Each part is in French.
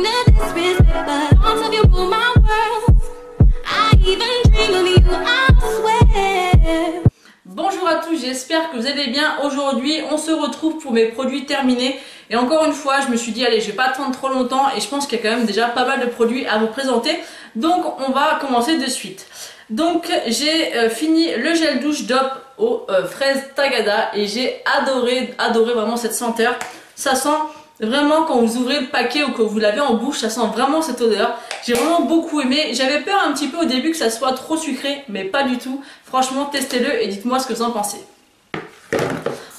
to disrespect, but thoughts of you rule my world. I even dream of you, I swear. Bonjour à tous, j'espère que vous allez bien. Aujourd'hui, on se retrouve pour mes produits terminés. Et encore une fois, je me suis dit, allez, je vais pas attendre trop longtemps. Et je pense qu'il y a quand même déjà pas mal de produits à vous présenter. Donc, on va commencer de suite. Donc, j'ai fini le gel douche DOP aux fraises Tagada. Et j'ai adoré vraiment cette senteur. Ça sent vraiment, quand vous ouvrez le paquet ou que vous l'avez en bouche, ça sent vraiment cette odeur. J'ai vraiment beaucoup aimé. J'avais peur un petit peu au début que ça soit trop sucré, mais pas du tout. Franchement, testez-le et dites-moi ce que vous en pensez.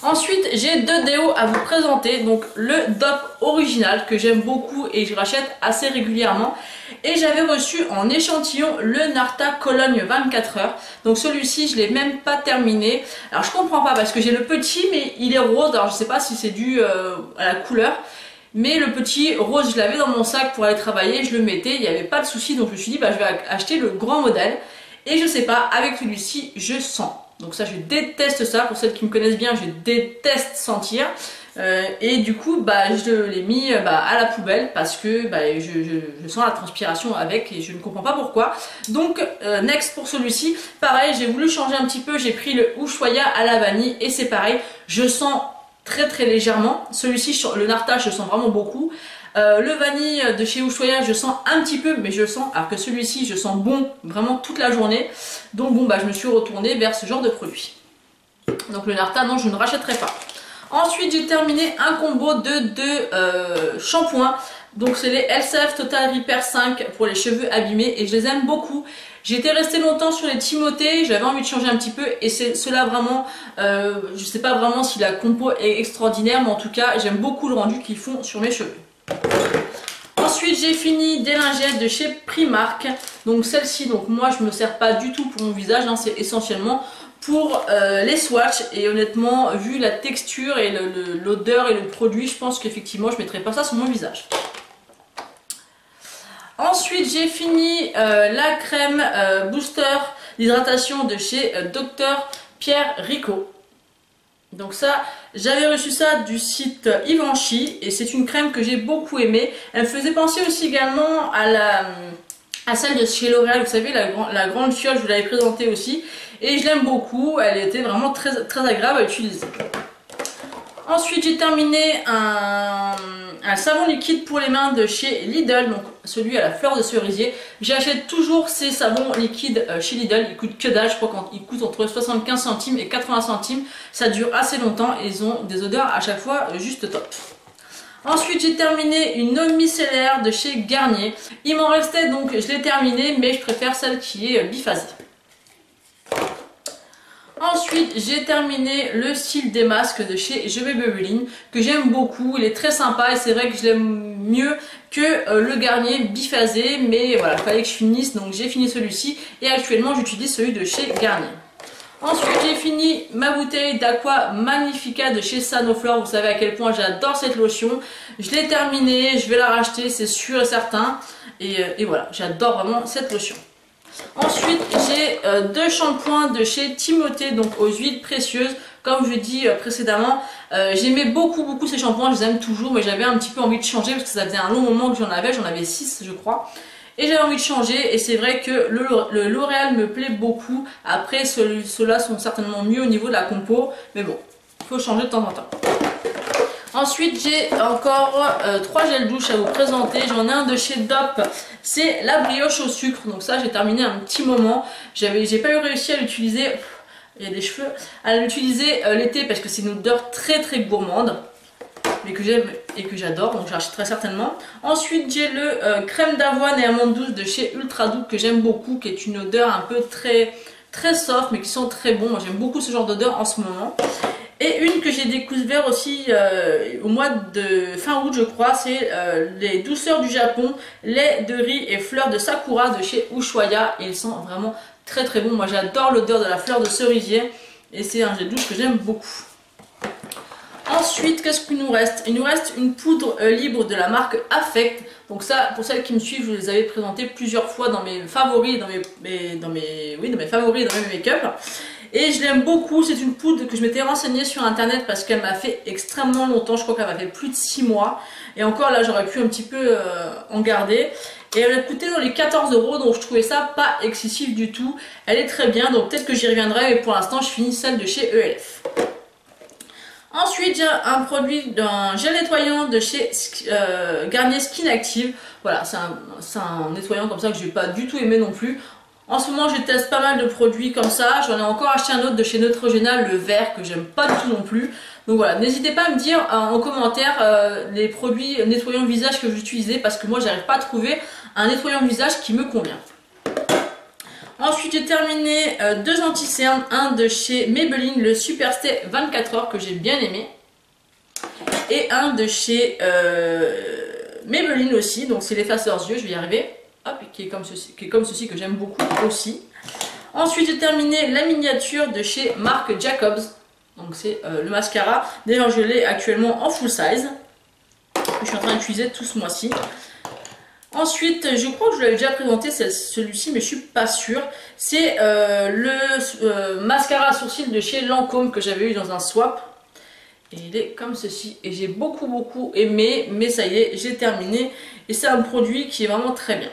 Ensuite, j'ai deux déos à vous présenter. Donc, le DOP original que j'aime beaucoup et je rachète assez régulièrement. Et j'avais reçu en échantillon le Narta Cologne 24 heures. Donc, celui-ci, je l'ai même pas terminé. Alors, je comprends pas parce que j'ai le petit, mais il est rose. Alors, je sais pas si c'est dû à la couleur. Mais le petit rose, je l'avais dans mon sac pour aller travailler. Je le mettais, il n'y avait pas de souci. Donc, je me suis dit, bah, je vais acheter le grand modèle. Et je sais pas, avec celui-ci, je sens. Donc ça, je déteste ça. Pour celles qui me connaissent bien, je déteste sentir. Et du coup, bah, je l'ai mis à la poubelle parce que je sens la transpiration avec et je ne comprends pas pourquoi. Donc, next pour celui-ci. Pareil, j'ai voulu changer un petit peu. J'ai pris le Ushuaïa à la vanille et c'est pareil. Je sens très légèrement. Celui-ci, le Narta, je sens vraiment beaucoup. Le vanille de chez Ushuaïa, je sens un petit peu, mais je sens, alors que celui-ci, je sens bon vraiment toute la journée. Donc bon, bah, je me suis retournée vers ce genre de produit. Donc le Narta, non, je ne rachèterai pas. Ensuite, j'ai terminé un combo de deux shampoings. Donc c'est les LCF Total Repair 5 pour les cheveux abîmés et je les aime beaucoup. J'étais restée longtemps sur les Timothée, j'avais envie de changer un petit peu et c'est cela vraiment, je sais pas vraiment si la compo est extraordinaire, mais en tout cas, j'aime beaucoup le rendu qu'ils font sur mes cheveux. Ensuite, j'ai fini des lingettes de chez Primark. Donc celle-ci, donc moi je me sers pas du tout pour mon visage, hein, c'est essentiellement pour les swatchs. Et honnêtement, vu la texture et l'odeur et le produit, je pense qu'effectivement je mettrai pas ça sur mon visage. Ensuite, j'ai fini la crème booster d'hydratation de chez Dr Pierre Rico. Donc ça, j'avais reçu ça du site Givenchy et c'est une crème que j'ai beaucoup aimée. Elle me faisait penser aussi également à celle de chez L'Oréal, vous savez, la grande fiole, je vous l'avais présentée aussi. Et je l'aime beaucoup, elle était vraiment très agréable à utiliser. Ensuite, j'ai terminé un savon liquide pour les mains de chez Lidl, donc celui à la fleur de cerisier. J'achète toujours ces savons liquides chez Lidl, ils coûtent que dalle, je crois qu'ils coûtent entre 75 centimes et 80 centimes. Ça dure assez longtemps et ils ont des odeurs à chaque fois juste top. Ensuite, j'ai terminé une eau micellaire de chez Garnier. Il m'en restait donc, je l'ai terminé, mais je préfère celle qui est biphasée. Ensuite, j'ai terminé le cil des masques de chez Je vais Maybelline que j'aime beaucoup. Il est très sympa et c'est vrai que je l'aime mieux que le Garnier biphasé. Mais voilà, il fallait que je finisse, donc j'ai fini celui-ci. Et actuellement, j'utilise celui de chez Garnier. Ensuite, j'ai fini ma bouteille d'Aqua Magnifica de chez Sanoflore. Vous savez à quel point j'adore cette lotion. Je l'ai terminée, je vais la racheter, c'est sûr et certain. Et voilà, j'adore vraiment cette lotion. Ensuite, j'ai deux shampoings de chez Timothée, donc aux huiles précieuses. Comme je dis précédemment, j'aimais beaucoup ces shampoings, je les aime toujours, mais j'avais un petit peu envie de changer parce que ça faisait un long moment que j'en avais 6 je crois. Et j'avais envie de changer et c'est vrai que le L'Oréal me plaît beaucoup. Après, ceux-là sont certainement mieux au niveau de la compo, mais bon, il faut changer de temps en temps. Ensuite, j'ai encore 3 gels douche à vous présenter. J'en ai un de chez DOP, c'est la brioche au sucre. Donc ça, j'ai terminé un petit moment. J'ai pas eu réussi à l'utiliser, il y a des cheveux, à l'utiliser l'été parce que c'est une odeur très gourmande. Mais que j'aime et que j'adore, donc j'achèterai certainement. Ensuite, j'ai le crème d'avoine et amande douce de chez Ultra Doux que j'aime beaucoup, qui est une odeur un peu très soft, mais qui sent très bon. Moi, j'aime beaucoup ce genre d'odeur en ce moment. Et une que j'ai découvert aussi au mois de fin août, je crois, c'est les douceurs du Japon, lait de riz et fleurs de sakura de chez Ushuaïa. Et ils sont vraiment très bons. Moi, j'adore l'odeur de la fleur de cerisier et c'est un gel douche que j'aime beaucoup. Ensuite, qu'est-ce qu'il nous reste? Il nous reste une poudre libre de la marque Affect. Donc ça, pour celles qui me suivent, je les avais présentées plusieurs fois dans mes favoris, dans mes make-up. Et je l'aime beaucoup, c'est une poudre que je m'étais renseignée sur internet parce qu'elle m'a fait extrêmement longtemps, je crois qu'elle m'a fait plus de 6 mois. Et encore là j'aurais pu un petit peu en garder. Et elle a coûté dans les 14 €, donc je trouvais ça pas excessif du tout. Elle est très bien, donc peut-être que j'y reviendrai, mais pour l'instant je finis celle de chez ELF. Ensuite, j'ai un produit d'un gel nettoyant de chez Garnier Skin Active. Voilà, c'est un nettoyant comme ça que je n'ai pas du tout aimé non plus. En ce moment, je teste pas mal de produits comme ça. J'en ai encore acheté un autre de chez Neutrogena, le vert, que j'aime pas du tout non plus. Donc voilà, n'hésitez pas à me dire en commentaire les produits nettoyants visage que j'utilisais parce que moi, j'arrive pas à trouver un nettoyant visage qui me convient. Ensuite, j'ai terminé deux anti-cernes, un de chez Maybelline, le Superstay 24 heures que j'ai bien aimé. Et un de chez Maybelline aussi, donc c'est l'effaceur yeux, je vais y arriver. Hop, qui est comme ceci que j'aime beaucoup aussi. Ensuite, j'ai terminé la miniature de chez Marc Jacobs. Donc c'est le mascara. D'ailleurs, je l'ai actuellement en full size. Je suis en train d'utiliser tout ce mois-ci. Ensuite, je crois que je l'avais déjà présenté celui-ci, mais je suis pas sûre. C'est le mascara à sourcils de chez Lancôme que j'avais eu dans un swap. Et il est comme ceci. Et j'ai beaucoup aimé, mais ça y est, j'ai terminé. Et c'est un produit qui est vraiment très bien.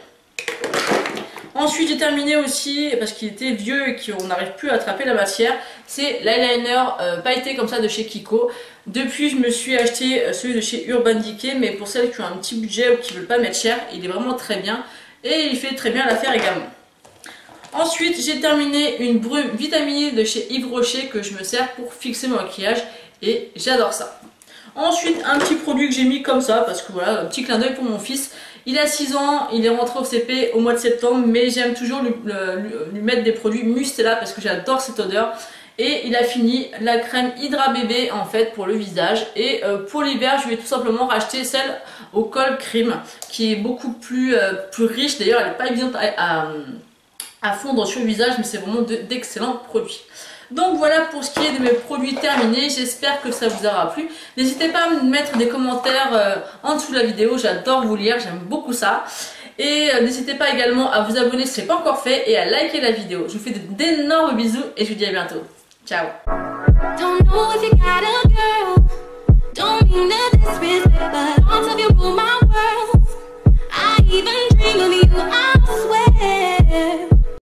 Ensuite, j'ai terminé aussi, parce qu'il était vieux et qu'on n'arrive plus à attraper la matière, c'est l'eyeliner pailleté comme ça de chez Kiko. Depuis, je me suis acheté celui de chez Urban Decay, mais pour celles qui ont un petit budget ou qui ne veulent pas mettre cher, il est vraiment très bien. Et il fait très bien l'affaire également. Ensuite, j'ai terminé une brume vitaminée de chez Yves Rocher que je me sers pour fixer mon maquillage. Et j'adore ça. Ensuite, un petit produit que j'ai mis comme ça, parce que voilà, un petit clin d'œil pour mon fils. Il a 6 ans, il est rentré au CP au mois de septembre, mais j'aime toujours lui mettre des produits Mustela parce que j'adore cette odeur. Et il a fini la crème Hydra Bébé en fait pour le visage. Et pour l'hiver, je vais tout simplement racheter celle au col cream qui est beaucoup plus riche. D'ailleurs, elle n'est pas évidente à fondre sur le visage, mais c'est vraiment d'excellents produits. Donc voilà pour ce qui est de mes produits terminés, j'espère que ça vous aura plu. N'hésitez pas à me mettre des commentaires en dessous de la vidéo, j'adore vous lire, j'aime beaucoup ça. Et n'hésitez pas également à vous abonner si ce n'est pas encore fait et à liker la vidéo. Je vous fais d'énormes bisous et je vous dis à bientôt. Ciao.